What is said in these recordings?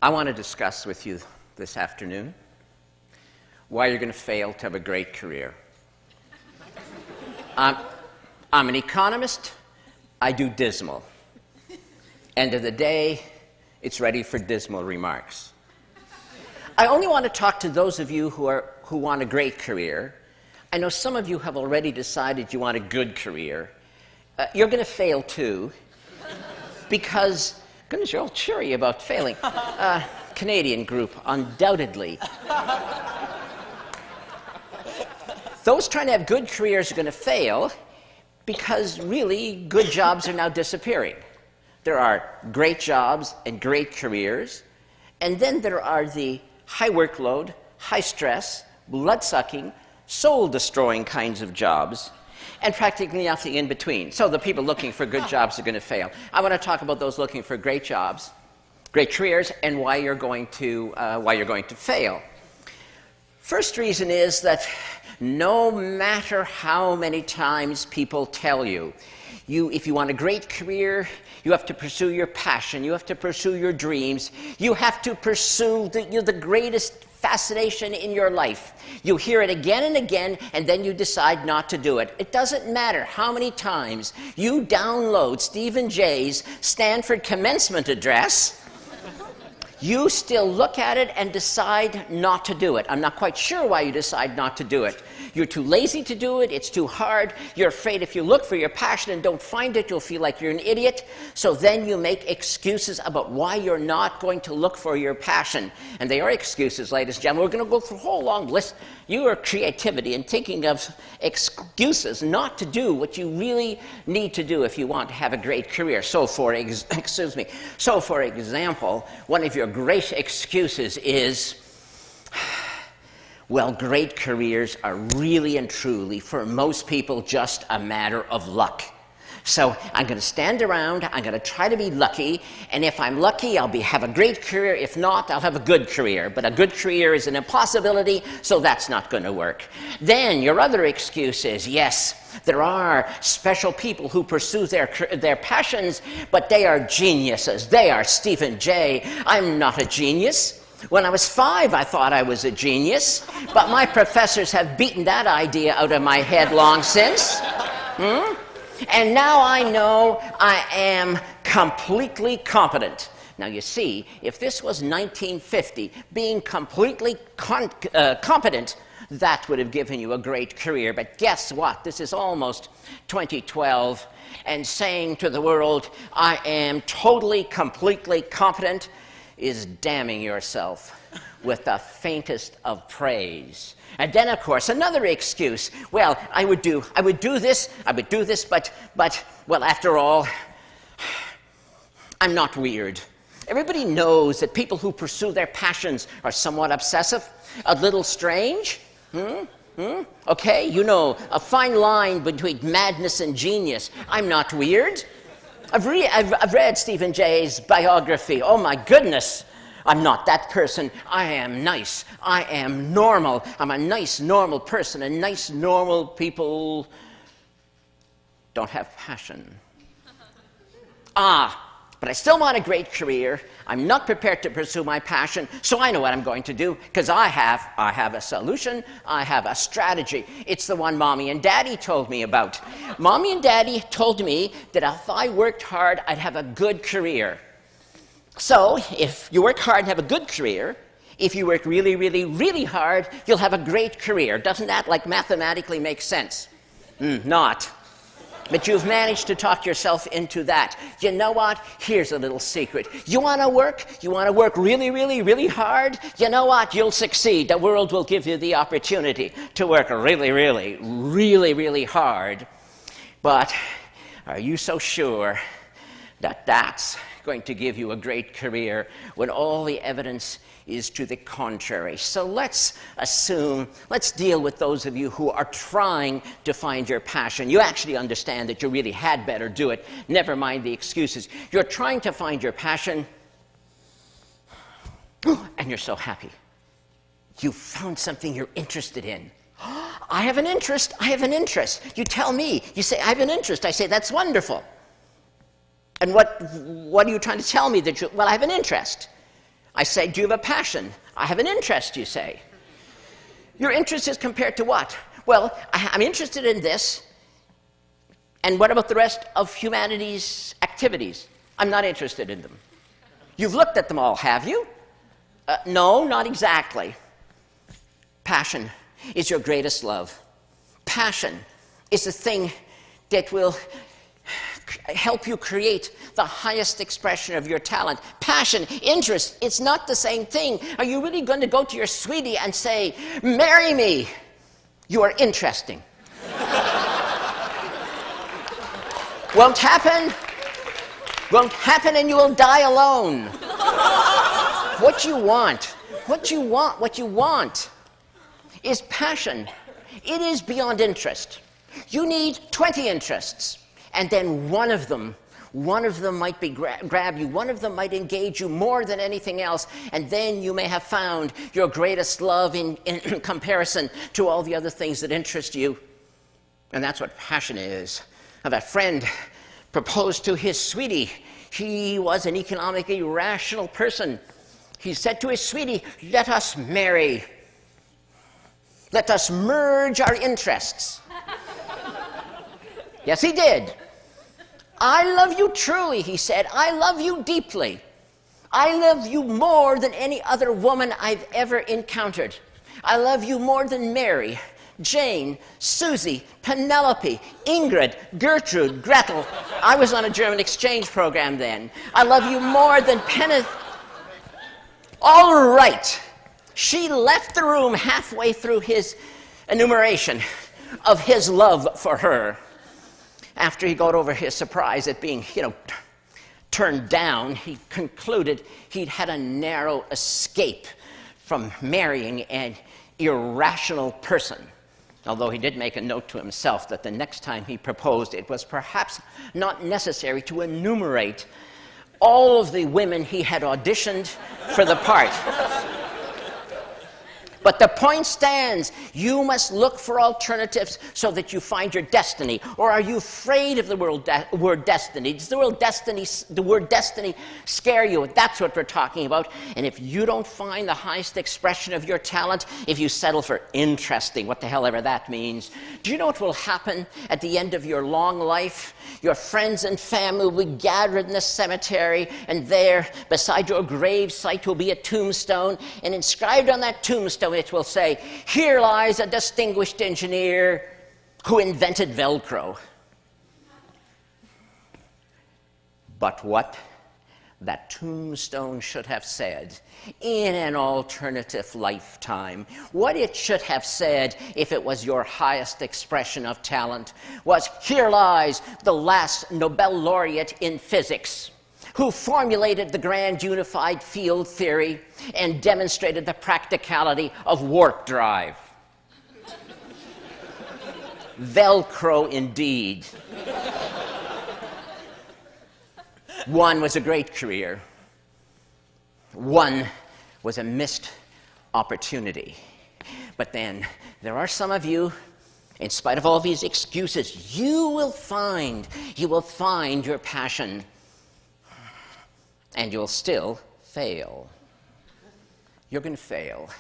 I want to discuss with you this afternoon why you're going to fail to have a great career. I'm an economist. I do dismal. End of the day, it's ready for dismal remarks. I only want to talk to those of you who want a great career. I know some of you have already decided you want a good career. You're going to fail too, because, goodness, you're all cheery about failing. Canadian group, undoubtedly. Those trying to have good careers are going to fail because really good jobs are now disappearing. There are great jobs and great careers, and then there are the high workload, high stress, blood-sucking, soul-destroying kinds of jobs, and practically nothing in between. So the people looking for good jobs are going to fail. I want to talk about those looking for great jobs, great careers, and why you're going to fail. First reason is that no matter how many times people tell you, if you want a great career, you have to pursue your passion, you have to pursue your dreams, you have to pursue the greatest fascination in your life. You hear it again and again, and then you decide not to do it. It doesn't matter how many times you download Stephen Jay's Stanford commencement address, you still look at it and decide not to do it. I'm not quite sure why you decide not to do it. You're too lazy to do it, it's too hard, you're afraid if you look for your passion and don't find it, you'll feel like you're an idiot. So then you make excuses about why you're not going to look for your passion. And they are excuses, ladies and gentlemen. We're going to go through a whole long list. Your creativity and thinking of excuses not to do what you really need to do if you want to have a great career. So for example, one of your great excuses is, well, great careers are really and truly, for most people, just a matter of luck. So I'm going to stand around, I'm going to try to be lucky, and if I'm lucky, I'll have a great career. If not, I'll have a good career. But a good career is an impossibility, so that's not going to work. Then your other excuse is, yes, there are special people who pursue their passions, but they are geniuses. They are Stephen Jay. I'm not a genius. When I was 5, I thought I was a genius, but my professors have beaten that idea out of my head long since. And now I know I am completely competent. Now you see, if this was 1950, being completely competent, that would have given you a great career. But guess what? This is almost 2012, and saying to the world, I am totally, completely competent, is damning yourself with the faintest of praise. And then, of course, another excuse. Well, I would do this, but, well, after all, I'm not weird. Everybody knows that people who pursue their passions are somewhat obsessive, a little strange. Okay, you know, a fine line between madness and genius. I'm not weird. I've read Stephen Jay's biography. Oh, my goodness. I'm not that person. I am nice. I am normal. I'm a nice, normal person, and nice, normal people don't have passion. But I still want a great career. I'm not prepared to pursue my passion, so I know what I'm going to do, because I have a solution. I have a strategy. It's the one Mommy and Daddy told me about. Mommy and Daddy told me that if I worked hard, I'd have a good career. So if you work hard and have a good career, if you work really, really, really hard, you'll have a great career. Doesn't that, like, mathematically make sense? Not. But you've managed to talk yourself into that. You know what? Here's a little secret. You want to work? You want to work really, really, really hard? You know what? You'll succeed. The world will give you the opportunity to work really, really, really, really hard. But are you so sure that that's going to give you a great career when all the evidence is to the contrary? So let's deal with those of you who are trying to find your passion. You actually understand that you really had better do it. Never mind the excuses. You're trying to find your passion, and you're so happy. You found something you're interested in. I have an interest. I have an interest. You tell me. You say, I have an interest. I say, that's wonderful. And what are you trying to tell me? Well, I have an interest. I say, do you have a passion? I have an interest, you say. Your interest is compared to what? Well, I'm interested in this. And what about the rest of humanity's activities? I'm not interested in them. You've looked at them all, have you? No, not exactly. Passion is your greatest love. Passion is the thing that will help you create the highest expression of your talent. Passion, interest, it's not the same thing. Are you really going to go to your sweetie and say, marry me? You are interesting. Won't happen. Won't happen, and you will die alone. What you want is passion. It is beyond interest. You need 20 interests, and then one of them might grab you, one of them might engage you more than anything else, and then you may have found your greatest love in comparison to all the other things that interest you. And that's what passion is. Now, that friend proposed to his sweetie. He was an economically rational person. He said to his sweetie, let us marry. Let us merge our interests. Yes, he did. I love you truly, he said. I love you deeply. I love you more than any other woman I've ever encountered. I love you more than Mary, Jane, Susie, Penelope, Ingrid, Gertrude, Gretel. I was on a German exchange program then. I love you more than All right. She left the room halfway through his enumeration of his love for her. After he got over his surprise at being, turned down, he concluded he'd had a narrow escape from marrying an irrational person. Although he did make a note to himself that the next time he proposed, it was perhaps not necessary to enumerate all of the women he had auditioned for the part. But the point stands. You must look for alternatives so that you find your destiny. Or are you afraid of the word destiny? Does the word destiny scare you? That's what we're talking about. And if you don't find the highest expression of your talent, if you settle for interesting, what the hell ever that means, do you know what will happen at the end of your long life? Your friends and family will be gathered in the cemetery, and there, beside your grave site, will be a tombstone, and inscribed on that tombstone it will say, "Here lies a distinguished engineer who invented Velcro." But what that tombstone should have said in an alternative lifetime, what it should have said if it was your highest expression of talent, was, "Here lies the last Nobel laureate in physics, who formulated the grand unified field theory and demonstrated the practicality of warp drive." Velcro indeed. One was a great career. One was a missed opportunity. But then there are some of you, in spite of all these excuses, you will find your passion, and you'll still fail. You're going to fail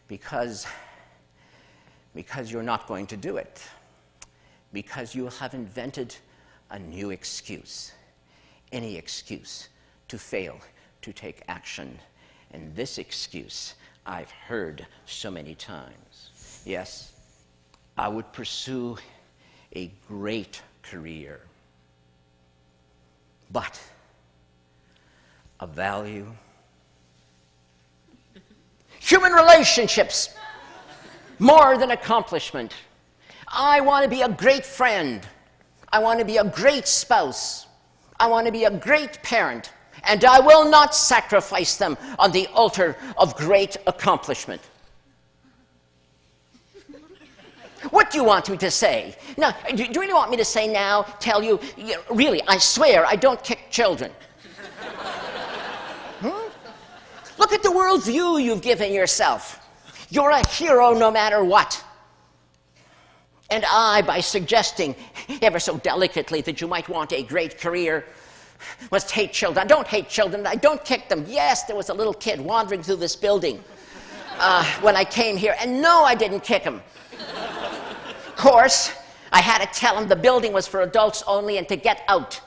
because you're not going to do it, because you have invented a new excuse. Any excuse to fail to take action. And this excuse I've heard so many times. Yes, I would pursue a great career, but a value. Human relationships, more than accomplishment. I want to be a great friend. I want to be a great spouse. I want to be a great parent, and I will not sacrifice them on the altar of great accomplishment. What do you want me to say? Now, do you really want me to say now, tell you, really, I swear I don't kick children? Look at the worldview you've given yourself. You're a hero no matter what. And I, by suggesting ever so delicately that you might want a great career, Must hate children. I don't hate children. I don't kick them. Yes, there was a little kid wandering through this building when I came here. And no, I didn't kick him. Of course, I had to tell him the building was for adults only and to get out.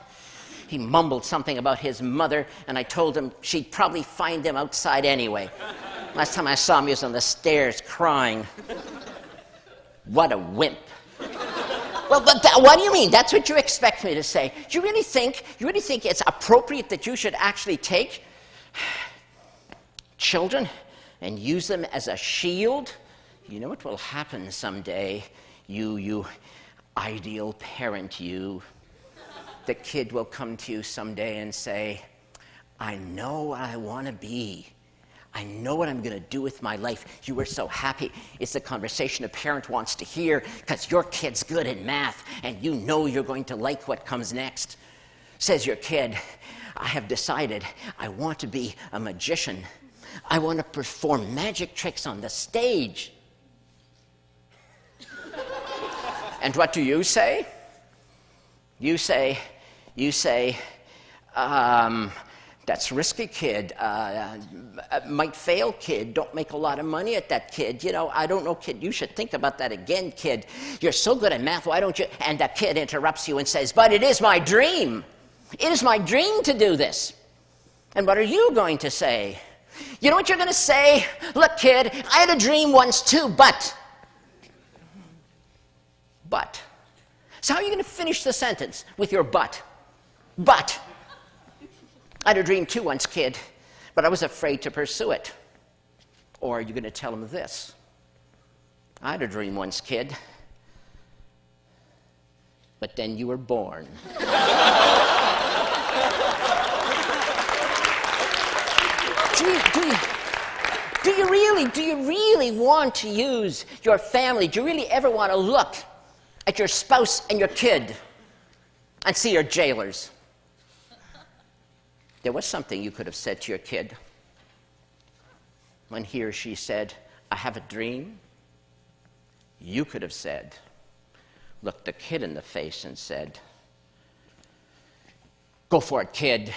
He mumbled something about his mother, and I told him she'd probably find him outside anyway. Last time I saw him, he was on the stairs crying. What a wimp. Well, what do you mean? That's what you expect me to say. Do you really think it's appropriate that you should actually take children and use them as a shield? You know what will happen someday, you ideal parent, you. The kid will come to you someday and say, I know what I want to be. I know what I'm going to do with my life. You were so happy. It's the conversation a parent wants to hear because your kid's good at math and you know you're going to like what comes next. Says your kid, I have decided I want to be a magician. I want to perform magic tricks on the stage. And what do you say? You say, that's risky, kid. Might fail, kid. Don't make a lot of money at that, kid. You know, I don't know, kid. You should think about that again, kid. You're so good at math. Why don't you? And that kid interrupts you and says, but it is my dream. It is my dream to do this. And what are you going to say? You know what you're going to say? Look, kid, I had a dream once too, but. So how are you going to finish the sentence with your but? But. I had a dream too once, kid, but I was afraid to pursue it. Or are you going to tell him this? I had a dream once, kid, but then you were born. Do you really want to use your family? Do you really ever want to look at your spouse and your kid and see your jailers? There was something you could have said to your kid when he or she said, I have a dream. You could have said, looked the kid in the face and said, go for it, kid.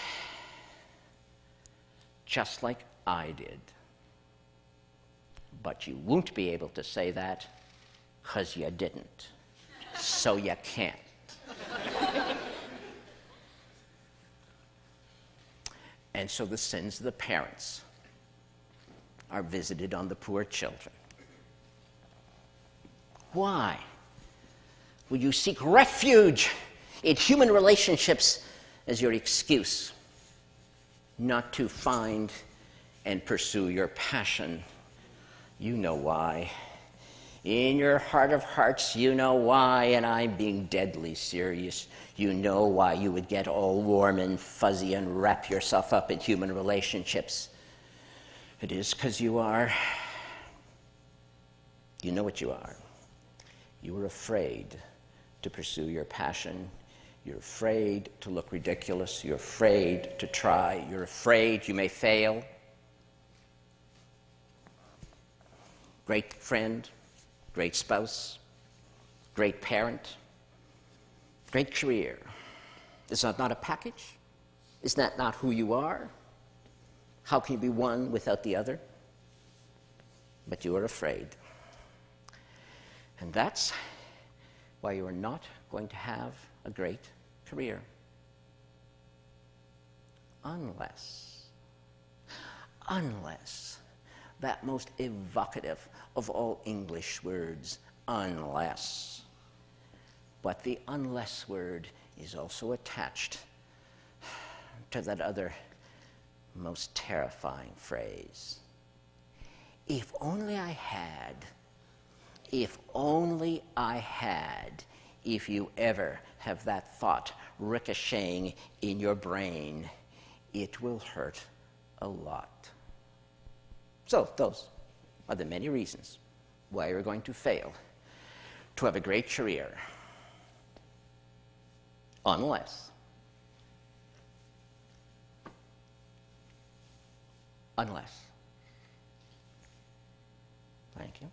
Just like I did. But you won't be able to say that because you didn't. So you can't. And so the sins of the parents are visited on the poor children. Why will you seek refuge in human relationships as your excuse not to find and pursue your passion? You know why. In your heart of hearts, you know why, and I'm being deadly serious. You know why you would get all warm and fuzzy and wrap yourself up in human relationships. It is because you are. You know what you are. You are afraid to pursue your passion. You're afraid to look ridiculous. You're afraid to try. You're afraid you may fail. Great friend. Great spouse, great parent, great career. Is that not a package? Is that not who you are? How can you be one without the other? But you are afraid. And that's why you are not going to have a great career. Unless that most evocative of all English words, unless. But the unless word is also attached to that other most terrifying phrase. If only I had, if only I had, if you ever have that thought ricocheting in your brain, it will hurt a lot. So those are the many reasons why you're going to fail to have a great career. Unless Thank you.